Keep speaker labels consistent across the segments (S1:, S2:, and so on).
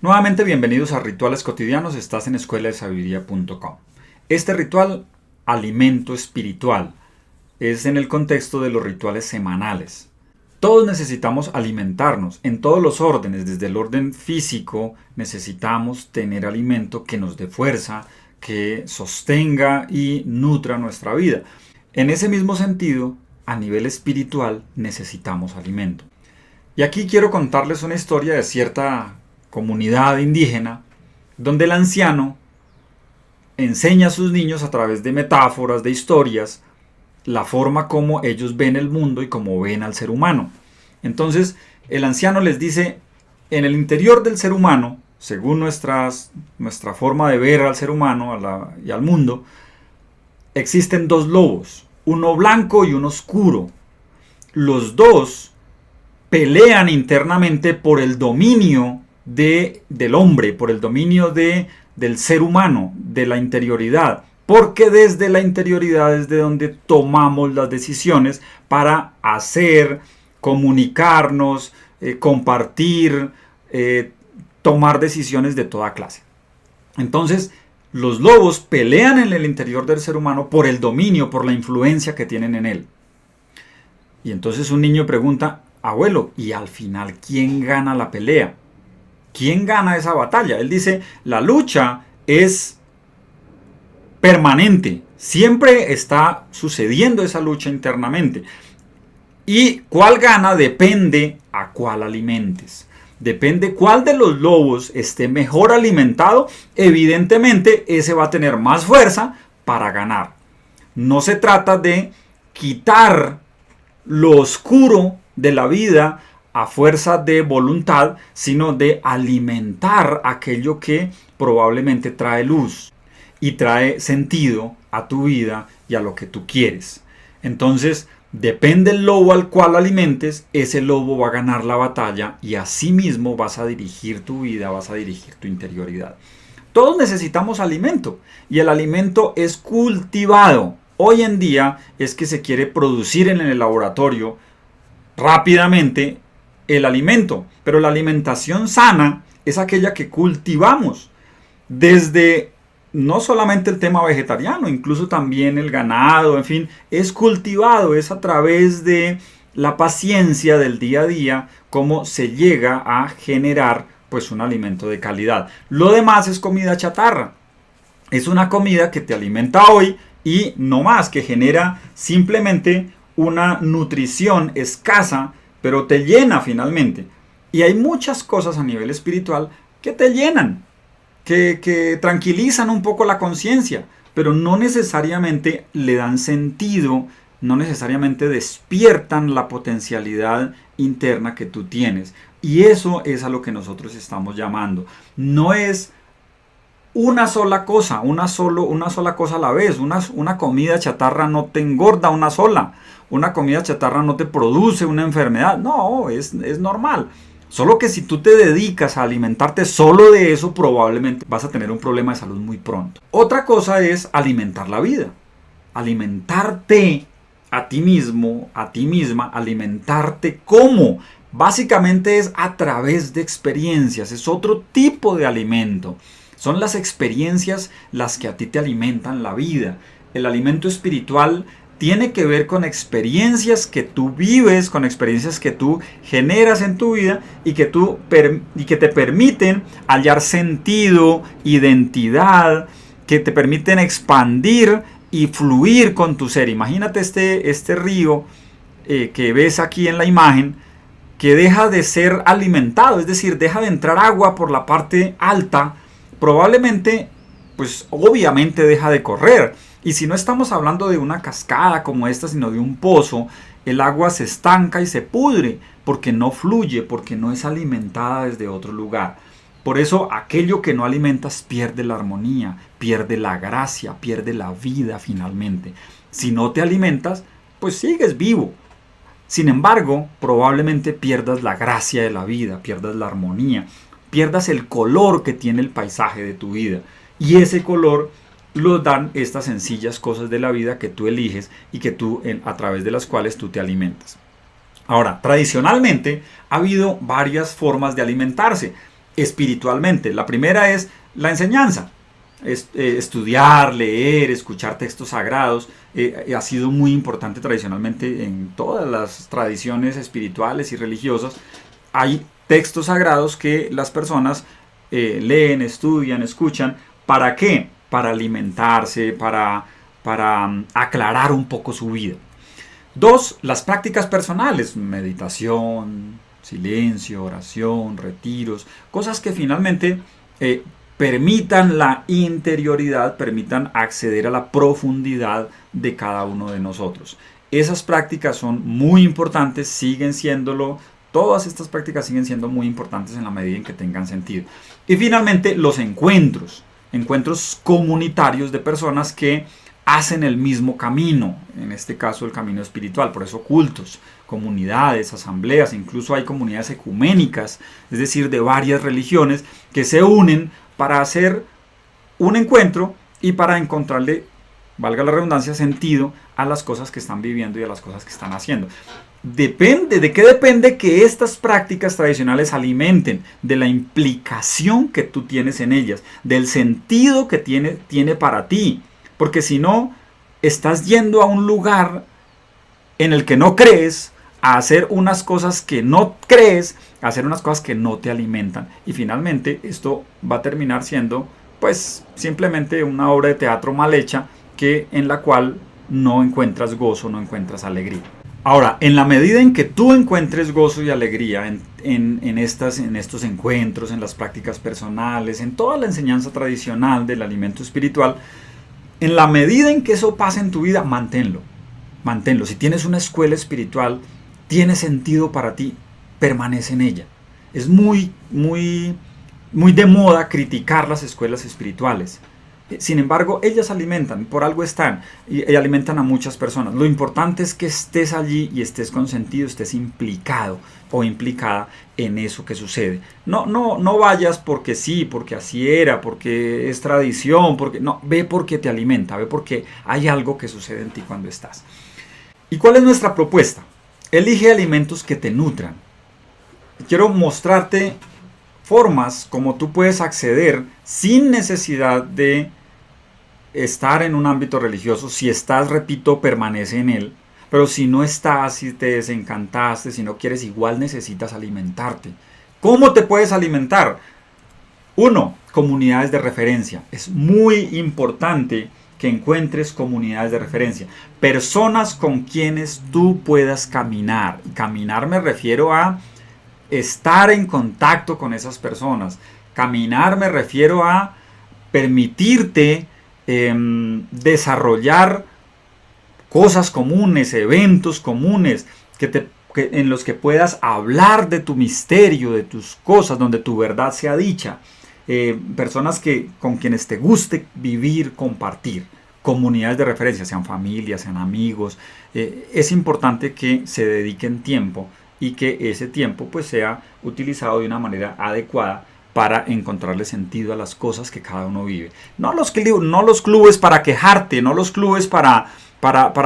S1: Nuevamente bienvenidos a Rituales Cotidianos, estás en escueladesabiduría.com. Este ritual, alimento espiritual, es en el contexto de los rituales semanales. Todos necesitamos alimentarnos en todos los órdenes, desde el orden físico necesitamos tener alimento que nos dé fuerza, que sostenga y nutra nuestra vida. En ese mismo sentido, a nivel espiritual necesitamos alimento. Y aquí quiero contarles una historia de cierta comunidad indígena donde el anciano enseña a sus niños a través de metáforas, de historias, la forma como ellos ven el mundo y cómo ven al ser humano. Entonces el anciano les dice, en el interior del ser humano, según nuestra forma de ver al ser humano y al mundo, existen dos lobos, uno blanco y uno oscuro. Los dos pelean internamente por el dominio del hombre, por el dominio del ser humano, de la interioridad, porque desde la interioridad es de donde tomamos las decisiones para hacer, comunicarnos, compartir, tomar decisiones de toda clase. Entonces, los lobos pelean en el interior del ser humano por el dominio, por la influencia que tienen en él. Y entonces un niño pregunta, abuelo, ¿y al final quién gana la pelea? ¿Quién gana esa batalla? Él dice, la lucha es permanente, siempre está sucediendo esa lucha internamente. Y cuál gana depende a cuál alimentes. Depende cuál de los lobos esté mejor alimentado, evidentemente ese va a tener más fuerza para ganar. No se trata de quitar lo oscuro de la vida a fuerza de voluntad, sino de alimentar aquello que probablemente trae luz y trae sentido a tu vida y a lo que tú quieres. Entonces, depende del lobo al cual alimentes, ese lobo va a ganar la batalla y así mismo vas a dirigir tu vida, vas a dirigir tu interioridad. Todos necesitamos alimento y el alimento es cultivado. Hoy en día es que se quiere producir en el laboratorio rápidamente el alimento, pero la alimentación sana es aquella que cultivamos desde no solamente el tema vegetariano, incluso también el ganado, en fin, es cultivado, es a través de la paciencia del día a día como se llega a generar pues un alimento de calidad. Lo demás es comida chatarra, es una comida que te alimenta hoy y no más, que genera simplemente una nutrición escasa, pero te llena finalmente. Y hay muchas cosas a nivel espiritual que te llenan, que tranquilizan un poco la conciencia, pero no necesariamente le dan sentido, no necesariamente despiertan la potencialidad interna que tú tienes. Y eso es a lo que nosotros estamos llamando. No es una sola cosa, una sola cosa a la vez. Una comida chatarra no te engorda una sola. Una comida chatarra no te produce una enfermedad. No, es normal. Solo que si tú te dedicas a alimentarte solo de eso, probablemente vas a tener un problema de salud muy pronto. Otra cosa es alimentar la vida. Alimentarte a ti mismo, a ti misma. Alimentarte ¿cómo? Básicamente es a través de experiencias. Es otro tipo de alimento. Son las experiencias las que a ti te alimentan la vida. El alimento espiritual tiene que ver con experiencias que tú vives, con experiencias que tú generas en tu vida y que te permiten hallar sentido, identidad, que te permiten expandir y fluir con tu ser. Imagínate este río que ves aquí en la imagen, que deja de ser alimentado, es decir, deja de entrar agua por la parte alta, probablemente, pues obviamente deja de correr. Y si no estamos hablando de una cascada como esta, sino de un pozo, el agua se estanca y se pudre porque no fluye, porque no es alimentada desde otro lugar. Por eso aquello que no alimentas pierde la armonía, pierde la gracia, pierde la vida finalmente. Si no te alimentas, pues sigues vivo. Sin embargo, probablemente pierdas la gracia de la vida, pierdas la armonía, pierdas el color que tiene el paisaje de tu vida. Y ese color lo dan estas sencillas cosas de la vida que tú eliges y que a través de las cuales tú te alimentas. Ahora, tradicionalmente ha habido varias formas de alimentarse. espiritualmente. La primera es la enseñanza. Estudiar, leer, escuchar textos sagrados ha sido muy importante tradicionalmente en todas las tradiciones espirituales y religiosas. Hay textos sagrados que las personas leen, estudian, escuchan. ¿Para qué? Para alimentarse, para aclarar un poco su vida. Dos, las prácticas personales, meditación, silencio, oración, retiros, cosas que finalmente permitan la interioridad, permitan acceder a la profundidad de cada uno de nosotros. Esas prácticas son muy importantes, siguen siéndolo. Todas estas prácticas siguen siendo muy importantes en la medida en que tengan sentido. Y finalmente, los encuentros comunitarios de personas que hacen el mismo camino, en este caso el camino espiritual, por eso cultos, comunidades, asambleas, incluso hay comunidades ecuménicas, es decir, de varias religiones que se unen para hacer un encuentro y para encontrarle, valga la redundancia, sentido a las cosas que están viviendo y a las cosas que están haciendo. ¿De qué depende que estas prácticas tradicionales alimenten? De la implicación que tú tienes en ellas, del sentido que tiene para ti. Porque si no, estás yendo a un lugar en el que no crees, a hacer unas cosas que no crees, a hacer unas cosas que no te alimentan. Y finalmente esto va a terminar siendo, pues, simplemente una obra de teatro mal hecha en la cual no encuentras gozo, no encuentras alegría. Ahora, en la medida en que tú encuentres gozo y alegría en estos encuentros, en las prácticas personales, en toda la enseñanza tradicional del alimento espiritual, en la medida en que eso pase en tu vida, manténlo. Si tienes una escuela espiritual, tiene sentido para ti, permanece en ella. Es muy de moda criticar las escuelas espirituales. Sin embargo, ellas alimentan, por algo están, y alimentan a muchas personas. Lo importante es que estés allí y estés con sentido, estés implicado o implicada en eso que sucede. No vayas porque sí, porque así era, porque es tradición, ve porque te alimenta, ve porque hay algo que sucede en ti cuando estás. ¿Y cuál es nuestra propuesta? Elige alimentos que te nutran. Quiero mostrarte formas como tú puedes acceder sin necesidad de estar en un ámbito religioso. Si estás, repito, permanece en él. Pero si no estás, si te desencantaste, si no quieres, igual necesitas alimentarte. ¿Cómo te puedes alimentar? 1. Comunidades de referencia. Es muy importante que encuentres comunidades de referencia. Personas con quienes tú puedas caminar. Caminar me refiero a estar en contacto con esas personas. Caminar me refiero a permitirte desarrollar cosas comunes, eventos comunes en los que puedas hablar de tu misterio, de tus cosas, donde tu verdad sea dicha. Personas con quienes te guste vivir, compartir. Comunidades de referencia, sean familias, sean amigos. Es importante que se dediquen tiempo y que ese tiempo pues sea utilizado de una manera adecuada para encontrarle sentido a las cosas que cada uno vive. No los clubes para quejarte, no los clubes para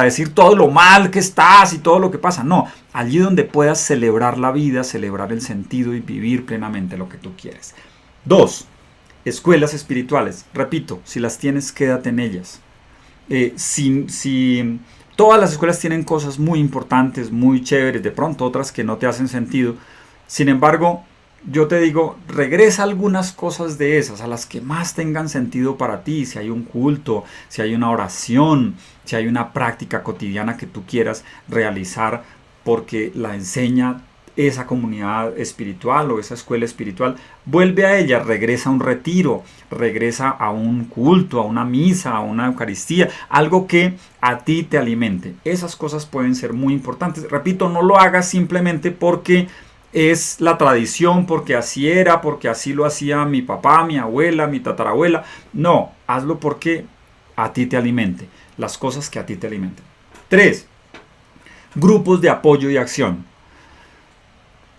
S1: decir todo lo mal que estás y todo lo que pasa. No, allí donde puedas celebrar la vida, celebrar el sentido y vivir plenamente lo que tú quieres. 2. Escuelas espirituales. Repito, si las tienes, quédate en ellas. Si todas las escuelas tienen cosas muy importantes, muy chéveres, de pronto otras que no te hacen sentido. Sin embargo, yo te digo, regresa algunas cosas de esas, a las que más tengan sentido para ti. Si hay un culto, si hay una oración, si hay una práctica cotidiana que tú quieras realizar porque la enseña esa comunidad espiritual o esa escuela espiritual, vuelve a ella, regresa a un retiro, regresa a un culto, a una misa, a una Eucaristía, algo que a ti te alimente. Esas cosas pueden ser muy importantes. Repito, no lo hagas simplemente porque es la tradición, porque así era, porque así lo hacía mi papá, mi abuela, mi tatarabuela. No, hazlo porque a ti te alimente, las cosas que a ti te alimenten. 3. Grupos de apoyo y acción.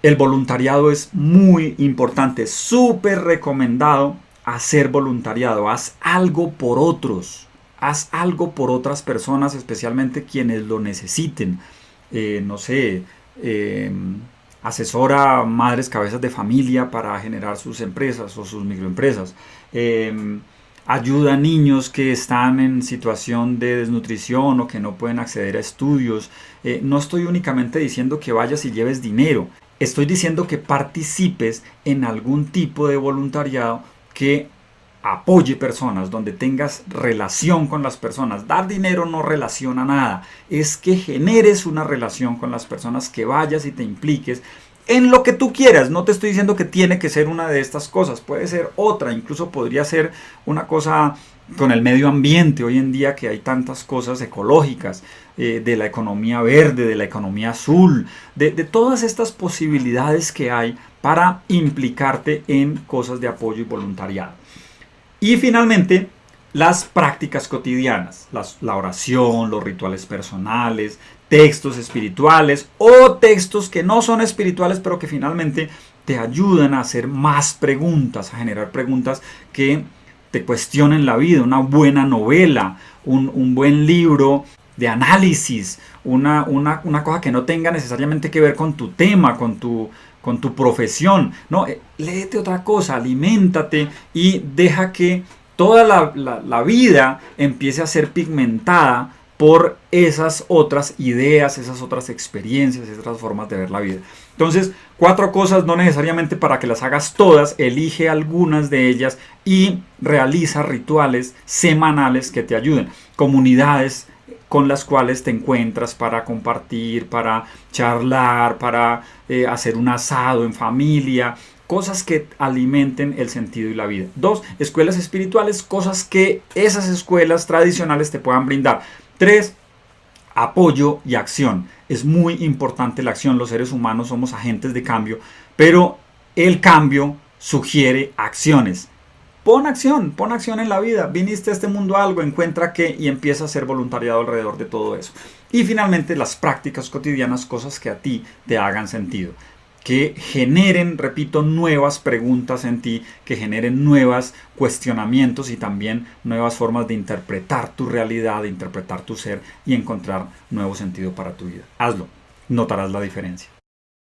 S1: El voluntariado es muy importante, súper recomendado hacer voluntariado. Haz algo por otros, haz algo por otras personas, especialmente quienes lo necesiten. asesora a madres cabezas de familia para generar sus empresas o sus microempresas. Ayuda a niños que están en situación de desnutrición o que no pueden acceder a estudios. No estoy únicamente diciendo que vayas y lleves dinero. Estoy diciendo que participes en algún tipo de voluntariado que apoye personas, donde tengas relación con las personas. Dar dinero no relaciona nada, es que generes una relación con las personas, que vayas y te impliques en lo que tú quieras. No te estoy diciendo que tiene que ser una de estas cosas, puede ser otra, incluso podría ser una cosa con el medio ambiente. Hoy en día que hay tantas cosas ecológicas, de la economía verde, de la economía azul, de todas estas posibilidades que hay para implicarte en cosas de apoyo y voluntariado. Y finalmente, las prácticas cotidianas, la oración, los rituales personales, textos espirituales o textos que no son espirituales, pero que finalmente te ayudan a hacer más preguntas, a generar preguntas que te cuestionen la vida. Una buena novela, un buen libro de análisis, una cosa que no tenga necesariamente que ver con tu tema, con tu profesión. No, léete otra cosa, aliméntate y deja que toda la vida empiece a ser pigmentada por esas otras ideas, esas otras experiencias, esas otras formas de ver la vida. Entonces, 4 cosas, no necesariamente para que las hagas todas, elige algunas de ellas y realiza rituales semanales que te ayuden. Comunidades con las cuales te encuentras para compartir, para charlar, para hacer un asado en familia, cosas que alimenten el sentido y la vida. 2, escuelas espirituales, cosas que esas escuelas tradicionales te puedan brindar. 3, apoyo y acción. Es muy importante la acción. Los seres humanos somos agentes de cambio, pero el cambio sugiere acciones. Pon acción en la vida. Viniste a este mundo a algo, encuentra qué y empieza a ser voluntariado alrededor de todo eso. Y finalmente, las prácticas cotidianas, cosas que a ti te hagan sentido, que generen, repito, nuevas preguntas en ti, que generen nuevos cuestionamientos y también nuevas formas de interpretar tu realidad, de interpretar tu ser y encontrar nuevo sentido para tu vida. Hazlo, notarás la diferencia.